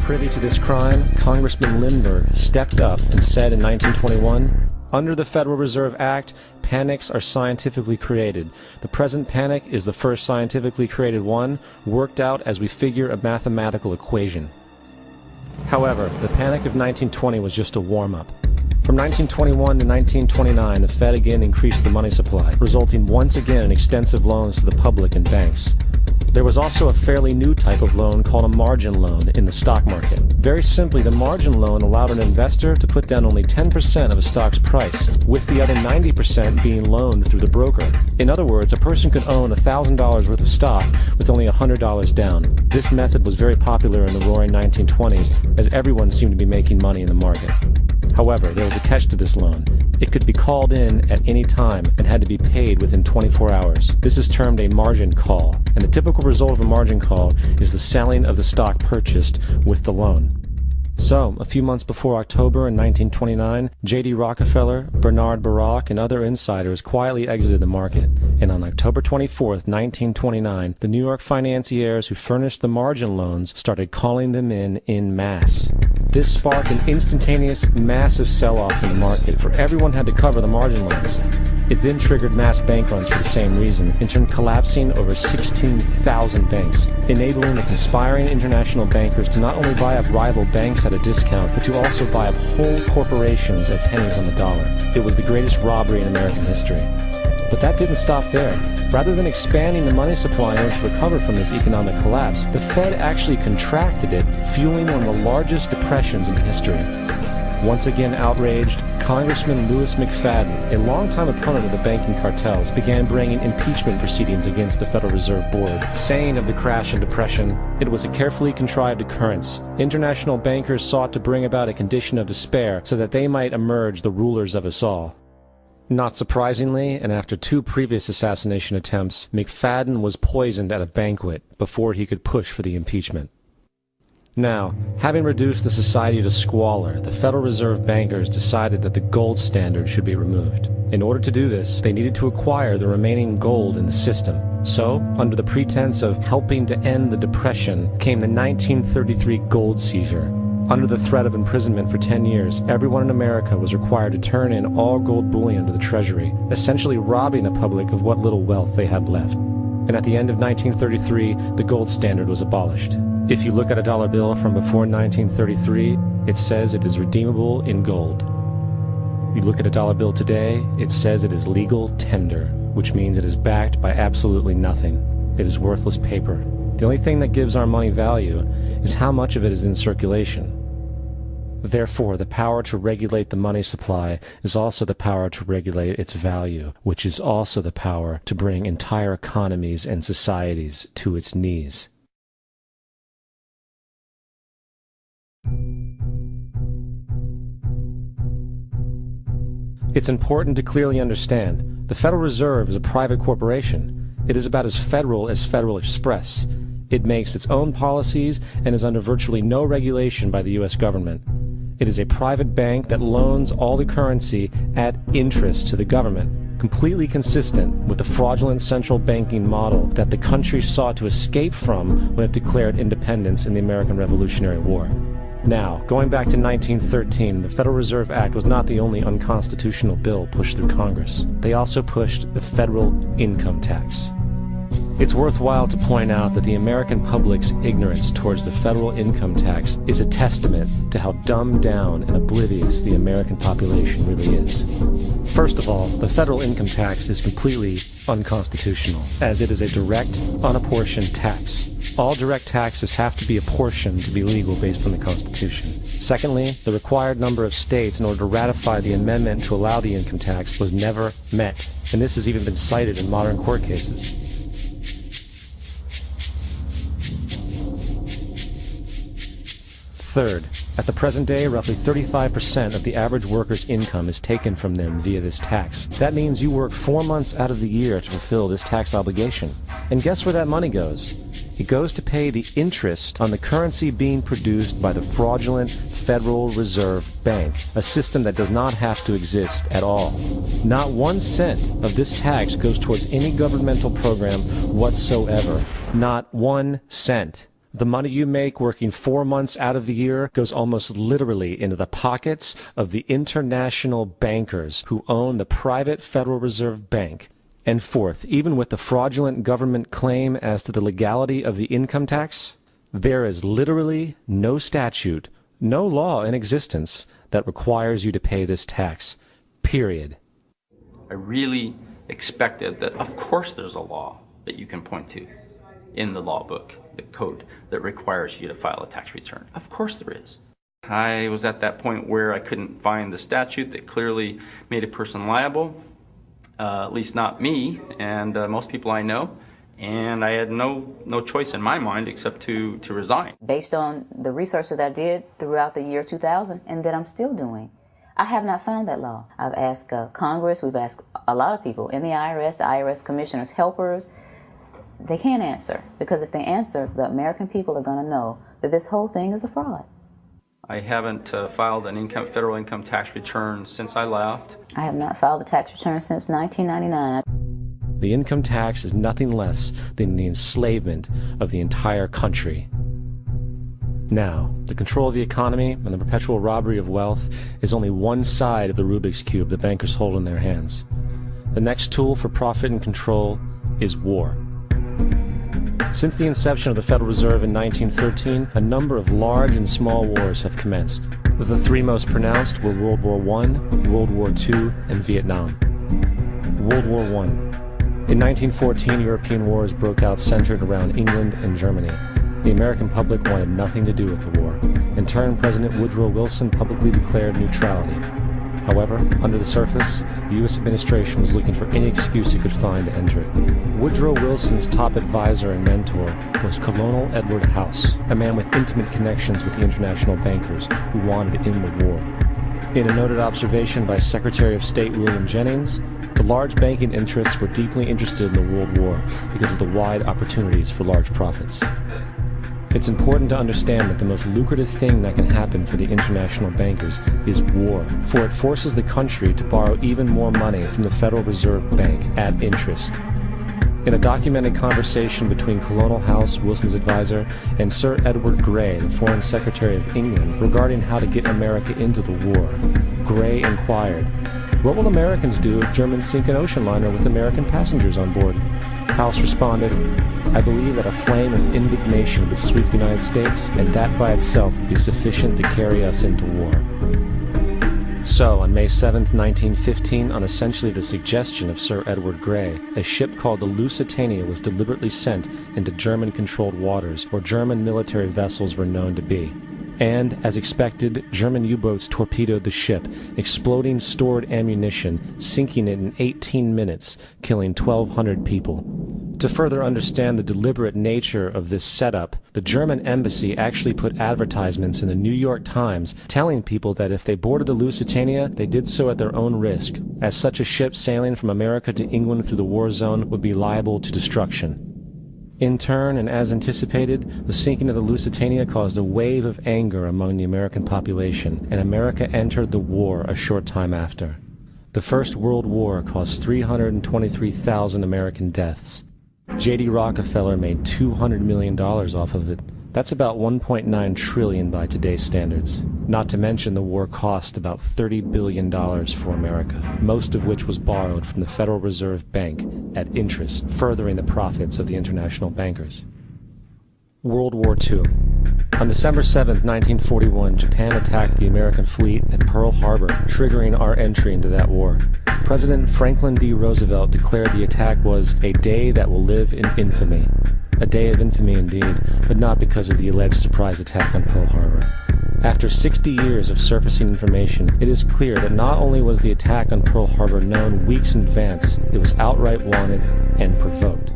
Privy to this crime, Congressman Lindbergh stepped up and said in 1921, "Under the Federal Reserve Act, panics are scientifically created. The present panic is the first scientifically created one, worked out as we figure a mathematical equation." However, the panic of 1920 was just a warm-up. From 1921 to 1929, the Fed again increased the money supply, resulting once again in extensive loans to the public and banks. There was also a fairly new type of loan called a margin loan in the stock market. Very simply, the margin loan allowed an investor to put down only 10% of a stock's price, with the other 90% being loaned through the broker. In other words, a person could own $1,000 worth of stock with only $100 down. This method was very popular in the roaring 1920s, as everyone seemed to be making money in the market. However, there was a catch to this loan. It could be called in at any time and had to be paid within 24 hours. This is termed a margin call, and the typical result of a margin call is the selling of the stock purchased with the loan. So, a few months before October in 1929, J.D. Rockefeller, Bernard Baruch, and other insiders quietly exited the market, and on October 24, 1929, the New York financiers who furnished the margin loans started calling them in masse. This sparked an instantaneous, massive sell-off in the market, for everyone had to cover the margin loans. It then triggered mass bank runs for the same reason, in turn collapsing over 16,000 banks, enabling the conspiring international bankers to not only buy up rival banks at a discount, but to also buy up whole corporations at pennies on the dollar. It was the greatest robbery in American history. But that didn't stop there. Rather than expanding the money supply in order to recover from this economic collapse, the Fed actually contracted it, fueling one of the largest depressions in history. Once again outraged, Congressman Louis McFadden, a longtime opponent of the banking cartels, began bringing impeachment proceedings against the Federal Reserve Board, saying of the crash and depression, "It was a carefully contrived occurrence. International bankers sought to bring about a condition of despair so that they might emerge the rulers of us all." Not surprisingly, and after 2 previous assassination attempts, McFadden was poisoned at a banquet before he could push for the impeachment. Now, having reduced the society to squalor, the Federal Reserve bankers decided that the gold standard should be removed. In order to do this, they needed to acquire the remaining gold in the system. So, under the pretense of helping to end the Depression, came the 1933 gold seizure. Under the threat of imprisonment for 10 years, everyone in America was required to turn in all gold bullion to the Treasury, essentially robbing the public of what little wealth they had left. And at the end of 1933, the gold standard was abolished. If you look at a dollar bill from before 1933, it says it is redeemable in gold. You look at a dollar bill today, it says it is legal tender, which means it is backed by absolutely nothing. It is worthless paper. The only thing that gives our money value is how much of it is in circulation. Therefore, the power to regulate the money supply is also the power to regulate its value, which is also the power to bring entire economies and societies to its knees. It's important to clearly understand, the Federal Reserve is a private corporation. It is about as Federal Express. It makes its own policies and is under virtually no regulation by the U.S. government. It is a private bank that loans all the currency at interest to the government, completely consistent with the fraudulent central banking model that the country sought to escape from when it declared independence in the American Revolutionary War. Now, going back to 1913, the Federal Reserve Act was not the only unconstitutional bill pushed through Congress. They also pushed the federal income tax. It's worthwhile to point out that the American public's ignorance towards the federal income tax is a testament to how dumbed down and oblivious the American population really is. First of all, the federal income tax is completely unconstitutional, as it is a direct, unapportioned tax. All direct taxes have to be apportioned to be legal based on the Constitution. Secondly, the required number of states in order to ratify the amendment to allow the income tax was never met, and this has even been cited in modern court cases. Third, at the present day, roughly 35% of the average worker's income is taken from them via this tax. That means you work 4 months out of the year to fulfill this tax obligation. And guess where that money goes? It goes to pay the interest on the currency being produced by the fraudulent Federal Reserve Bank, a system that does not have to exist at all. Not 1 cent of this tax goes towards any governmental program whatsoever. Not 1 cent. The money you make working 4 months out of the year goes almost literally into the pockets of the international bankers who own the private Federal Reserve Bank. And fourth, even with the fraudulent government claim as to the legality of the income tax, there is literally no statute, no law in existence that requires you to pay this tax. Period. I really expected that, of course, there's a law that you can point to in the law book, the code, that requires you to file a tax return. Of course there is. I was at that point where I couldn't find the statute that clearly made a person liable, at least not me and most people I know, and I had no choice in my mind except to resign. Based on the research that I did throughout the year 2000 and that I'm still doing, I have not found that law. I've asked Congress, we've asked a lot of people in the IRS commissioners, helpers. They can't answer, because if they answer, the American people are going to know that this whole thing is a fraud. I haven't filed an federal income tax return since I left. I have not filed a tax return since 1999. The income tax is nothing less than the enslavement of the entire country. Now, the control of the economy and the perpetual robbery of wealth is only one side of the Rubik's Cube the bankers hold in their hands. The next tool for profit and control is war. Since the inception of the Federal Reserve in 1913, a number of large and small wars have commenced. The three most pronounced were World War I, World War II, and Vietnam. World War I. In 1914, European wars broke out centered around England and Germany. The American public wanted nothing to do with the war. In turn, President Woodrow Wilson publicly declared neutrality. However, under the surface, the U.S. administration was looking for any excuse it could find to enter it. Woodrow Wilson's top advisor and mentor was Colonel Edward House, a man with intimate connections with the international bankers who wanted to end the war. In a noted observation by Secretary of State William Jennings, the large banking interests were deeply interested in the World War because of the wide opportunities for large profits. It's important to understand that the most lucrative thing that can happen for the international bankers is war, for it forces the country to borrow even more money from the Federal Reserve Bank at interest. In a documented conversation between Colonel House, Wilson's advisor, and Sir Edward Grey, the Foreign Secretary of England, regarding how to get America into the war, Grey inquired, "What will Americans do if Germans sink an ocean liner with American passengers on board?" House responded, "I believe that a flame of indignation would sweep the United States, and that by itself would be sufficient to carry us into war." So, on May 7, 1915, on essentially the suggestion of Sir Edward Grey, a ship called the Lusitania was deliberately sent into German-controlled waters, where German military vessels were known to be. And, as expected, German U-boats torpedoed the ship, exploding stored ammunition, sinking it in 18 minutes, killing 1,200 people. To further understand the deliberate nature of this setup, the German embassy actually put advertisements in the New York Times telling people that if they boarded the Lusitania, they did so at their own risk, as such a ship sailing from America to England through the war zone would be liable to destruction. In turn, and as anticipated, the sinking of the Lusitania caused a wave of anger among the American population, and America entered the war a short time after. The First World War caused 323,000 American deaths. J.D. Rockefeller made $200 million off of it. That's about $1.9 trillion by today's standards. Not to mention the war cost about $30 billion for America, most of which was borrowed from the Federal Reserve Bank at interest, furthering the profits of the international bankers. World War II. On December 7, 1941, Japan attacked the American fleet at Pearl Harbor, triggering our entry into that war. President Franklin D. Roosevelt declared the attack was a day that will live in infamy. A day of infamy indeed, but not because of the alleged surprise attack on Pearl Harbor. After 60 years of surfacing information, it is clear that not only was the attack on Pearl Harbor known weeks in advance, it was outright wanted and provoked.